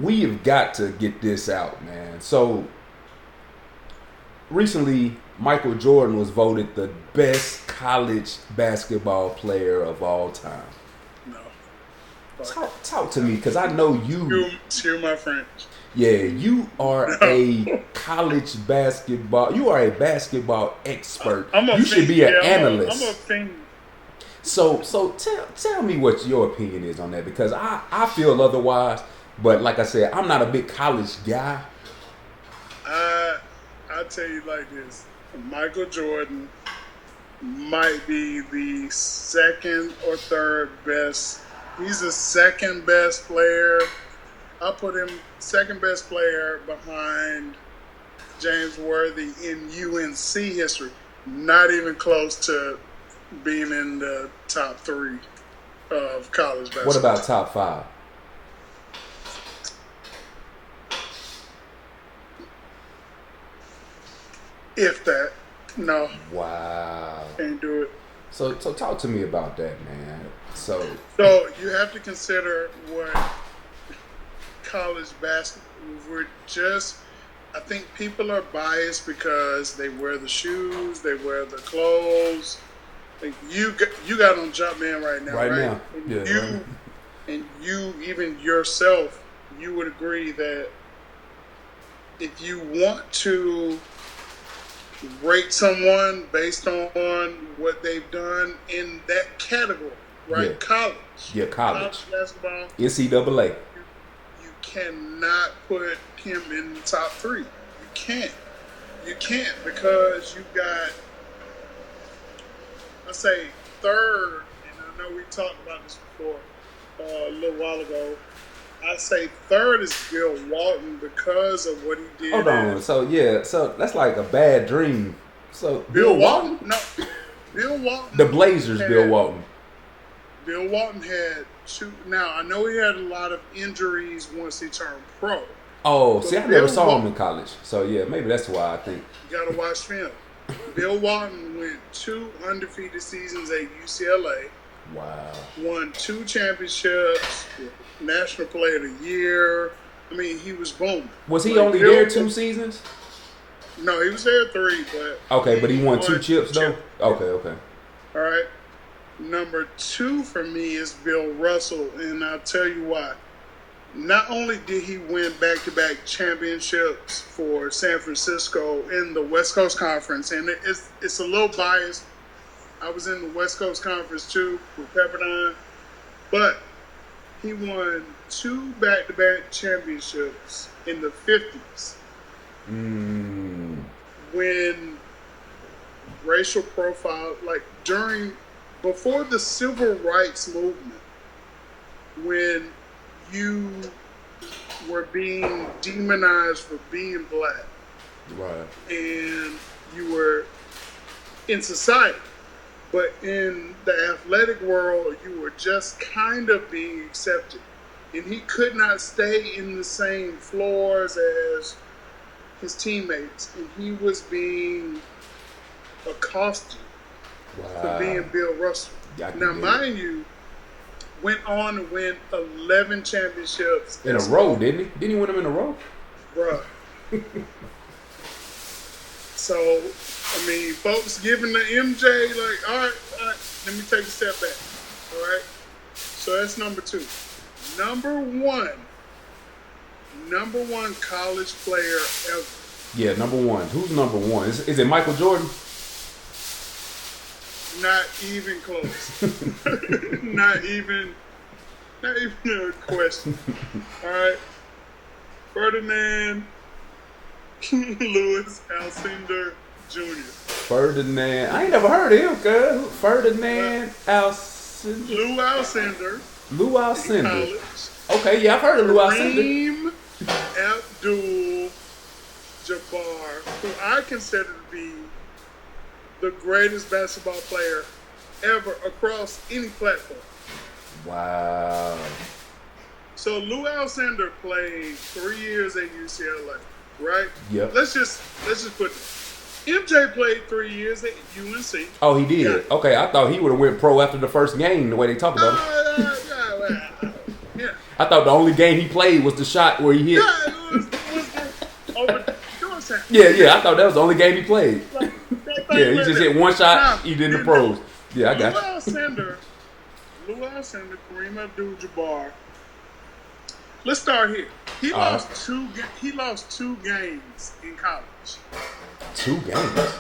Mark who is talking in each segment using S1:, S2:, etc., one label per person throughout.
S1: we have got to get this out, man. So recently, Michael Jordan was voted the best college basketball player of all time.
S2: No.
S1: Talk to me, because I know you.
S2: Excuse my French.
S1: Yeah, you are a college basketball. You are a basketball expert. You should be an analyst.
S2: I'm a fiend.
S1: So tell me what your opinion is on that, because I feel otherwise. But like I said, I'm not a big college guy.
S2: I'll tell you like this: Michael Jordan might be the second or third best. He's the second best player. I put him second best player behind James Worthy in UNC history. Not even close to being in the top 3 of college basketball.
S1: What about top 5?
S2: If that. No.
S1: Wow.
S2: Can't do it.
S1: So talk to me about that, man. So
S2: you have to consider what college basketball. I think people are biased because they wear the shoes, they wear the clothes. Like you got on Jumpman right now, right?
S1: Now.
S2: And
S1: yeah,
S2: and you even yourself, you would agree that if you want to rate someone based on what they've done in that category, right?
S1: Yeah.
S2: College.
S1: Yeah, college
S2: Basketball.
S1: NCAA.
S2: You cannot put him in the top 3. You can't. You can't, because you got, let's say, third, and I know we talked about this before a little while ago. I say third is Bill Walton because of what he did.
S1: Hold on. So that's like a bad dream. So Bill Walton?
S2: No. Bill Walton.
S1: The Blazers, Bill Walton.
S2: Bill Walton had 2. Now, I know he had a lot of injuries once he turned pro.
S1: Oh, see, I never saw him in college. So, yeah, maybe that's why I think.
S2: You got to watch film. Bill Walton went 2 undefeated seasons at UCLA.
S1: Wow.
S2: Won 2 championships, National Player of the Year. I mean, he was booming.
S1: Was he only there 2 seasons?
S2: No, he was there 3, but...
S1: Okay, but he won 2 chips, though? Okay.
S2: All right. Number 2 for me is Bill Russell, and I'll tell you why. Not only did he win back-to-back championships for San Francisco in the West Coast Conference, and it's a little biased. I was in the West Coast Conference too with Pepperdine, but he won 2 back-to-back championships in the 50s. When racial profile, like before the civil rights movement, when you were being demonized for being black,
S1: right,
S2: and you were in society, but in the athletic world, you were just kind of being accepted, and he could not stay in the same floors as his teammates, and he was being accosted for being Bill Russell. Now, mind you, went on to win 11 championships
S1: in a row, didn't he? Didn't he win them in a row?
S2: Bruh. So, I mean, folks giving the MJ, like, all right, let me take a step back. All right? So that's number 2. Number one college player ever.
S1: Yeah, number 1. Who's number 1? Is it Michael Jordan?
S2: Not even close. not even a question. All right. Ferdinand Louis Alcindor Jr.
S1: Ferdinand. I ain't never heard of him, cuz. Ferdinand Alcindor.
S2: Lou Alcindor.
S1: Okay, yeah, I've heard of Lou Alcindor.
S2: Kareem Abdul-Jabbar, who I consider to be the greatest basketball player ever across any platform.
S1: Wow.
S2: So Lou Alcindor played 3 years at UCLA, right?
S1: Yep.
S2: Let's just put it. MJ played 3 years at UNC.
S1: Oh, he did? Yeah. Okay, I thought he would have went pro after the first game, the way they talk about him.
S2: Yeah.
S1: I thought the only game he played was the shot where he hit.
S2: Yeah, it was the over. You know what I'm saying?
S1: Yeah. I thought that was the only game he played.
S2: Like,
S1: Yeah, he just hit one shot. He did in the pros. Yeah, I got you.
S2: Lou Alcindor, Kareem Abdul-Jabbar. Let's start here. He lost two games in college.
S1: 2 games.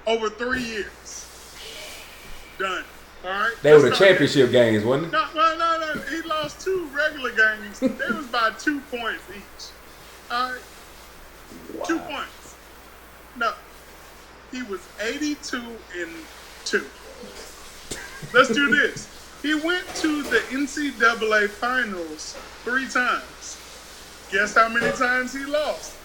S2: Over 3 years. Done. All right.
S1: They were the championship games, wasn't it?
S2: No. He lost 2 regular games. They was by 2 points each. All right.
S1: Wow.
S2: 2 points. No. He was 82-2. Let's do this. He went to the NCAA finals 3 times. Guess how many times he lost?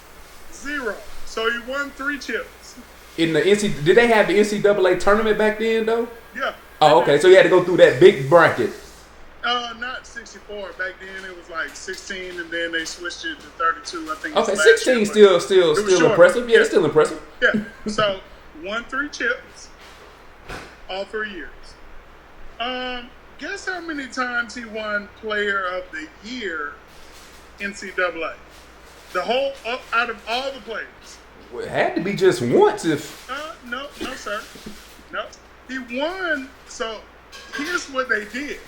S2: 0. So he won 3 chips.
S1: In the did they have the NCAA tournament back then though?
S2: Yeah.
S1: Oh, okay. So you had to go through that big bracket.
S2: Not 64. Back then it was like 16, and then they switched it to 32. I think.
S1: Okay, 16 still impressive. Yeah, it's still impressive.
S2: Yeah. So won 3 chips, all 3 years. Guess how many times he won Player of the Year, NCAA? The whole out of all the players.
S1: Well, it had to be just once if.
S2: No, sir. No, he won. So here's what they did.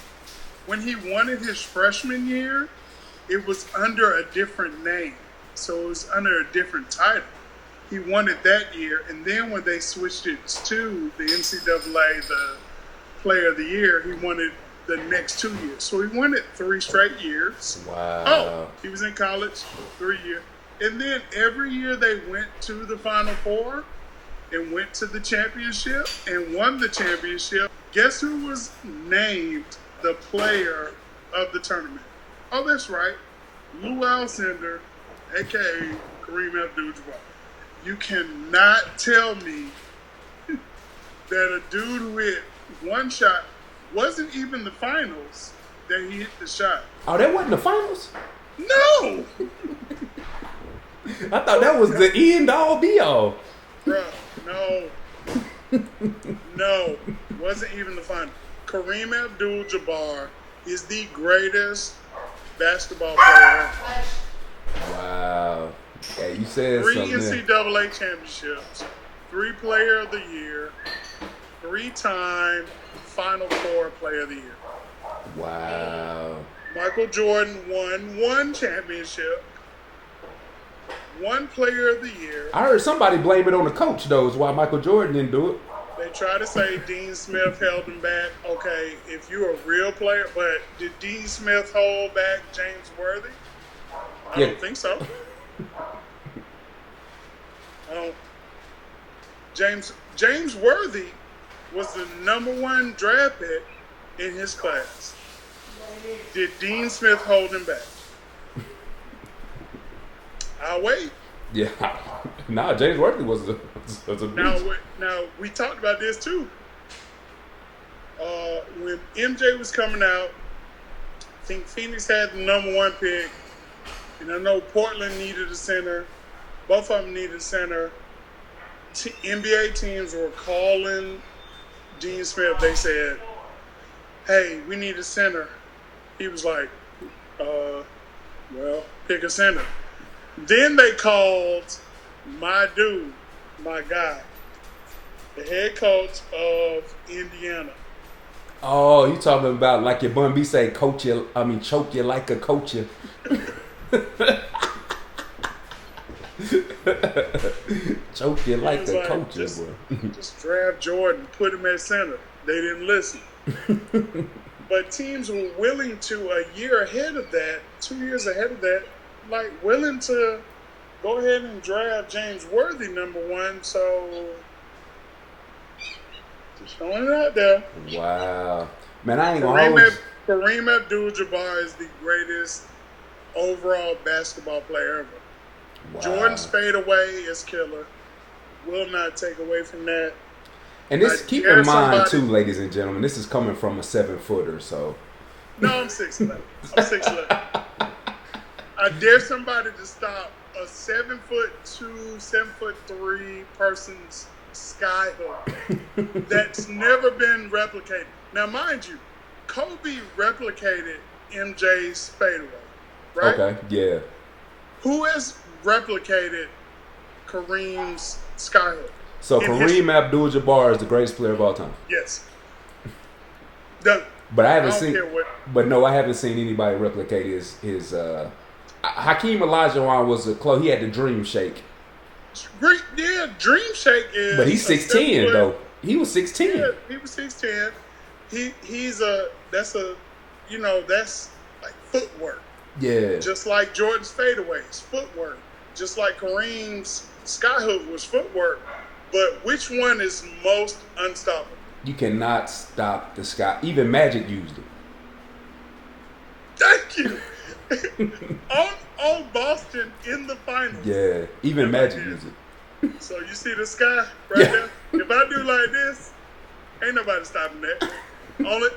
S2: When he won it his freshman year, it was under a different name. So it was under a different title. He won it that year, and then when they switched it to the NCAA, the Player of the Year, he won it the next 2 years. So he won it 3 straight years.
S1: Wow.
S2: Oh, he was in college 3 years. And then every year they went to the Final Four and went to the championship and won the championship. Guess who was named the player of the tournament? Oh, that's right. Lou Alcindor, a.k.a. Kareem Abdul-Jabbar. You cannot tell me that a dude who hit one shot wasn't even the finals that he hit the shot.
S1: Oh, that wasn't the finals?
S2: No!
S1: I thought that was the end all be all.
S2: Bruh, no. Wasn't even the final. Kareem Abdul-Jabbar is the greatest basketball player ever.
S1: Wow. Yeah, you said
S2: 3
S1: something.
S2: 3 NCAA championships, 3 Player of the Year, 3-time Final Four Player of the Year.
S1: Wow.
S2: Michael Jordan won 1 championship, 1 Player of the Year.
S1: I heard somebody blame it on the coach, though, is why Michael Jordan didn't do it.
S2: They try to say Dean Smith held him back. Okay, if you're a real player, but did Dean Smith hold back James Worthy? I don't think so. James Worthy was the #1 draft pick in his class. Did Dean Smith hold him back? I'll wait.
S1: Yeah. Nah, James Worthy was a beast.
S2: Now, we talked about this too. When MJ was coming out, I think Phoenix had the #1 pick, and I know Portland needed a center. Both of them needed a center. NBA teams were calling Dean Smith. They said, "Hey, we need a center." He was like, well, pick a center. Then they called my dude, my guy, the head coach of Indiana.
S1: Oh, you talking about like your Bun B say, choke you like a coacher. Choke you like a coacher, boy.
S2: Just draft Jordan, put him at center. They didn't listen. But teams were willing to, a year ahead of that, 2 years ahead of that, like willing to go ahead and draft James Worthy #1. So just throwing it out there.
S1: Wow, man, I ain't gonna hold you.
S2: Kareem Abdul-Jabbar is the greatest overall basketball player ever. Wow. Jordan's fadeaway is killer. Will not take away from that.
S1: And this, keep in mind too, ladies and gentlemen, this is coming from a 7-footer, so.
S2: No, I'm 6'11". I'm 6'11". I dare somebody to stop a 7'2", 7'3" person's sky hook that's never been replicated. Now, mind you, Kobe replicated MJ's fadeaway, right?
S1: Okay, yeah.
S2: Who has replicated Kareem's skyhook?
S1: So Kareem Abdul-Jabbar is the greatest player of all time.
S2: Yes. Done.
S1: But I haven't
S2: don't
S1: seen.
S2: care what-
S1: But no, I haven't seen anybody replicate his. Hakeem Olajuwon was a close. He had the dream shake.
S2: Dream Shake is.
S1: But he's 6'10" though. He was 6'10".
S2: Yeah, he was 6'10". That's like footwork.
S1: Yeah.
S2: Just like Jordan's fadeaways, footwork. Just like Kareem's skyhook was footwork. But which one is most unstoppable?
S1: You cannot stop the sky. Even Magic used it.
S2: Thank you. on Boston in the finals.
S1: Yeah. Even Magic used it.
S2: So you see the sky right there? If I do like this, ain't nobody stopping that.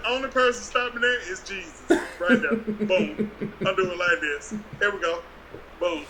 S2: Only person stopping that is Jesus. Right there. Boom. I'm doing like this. Here we go. Boom.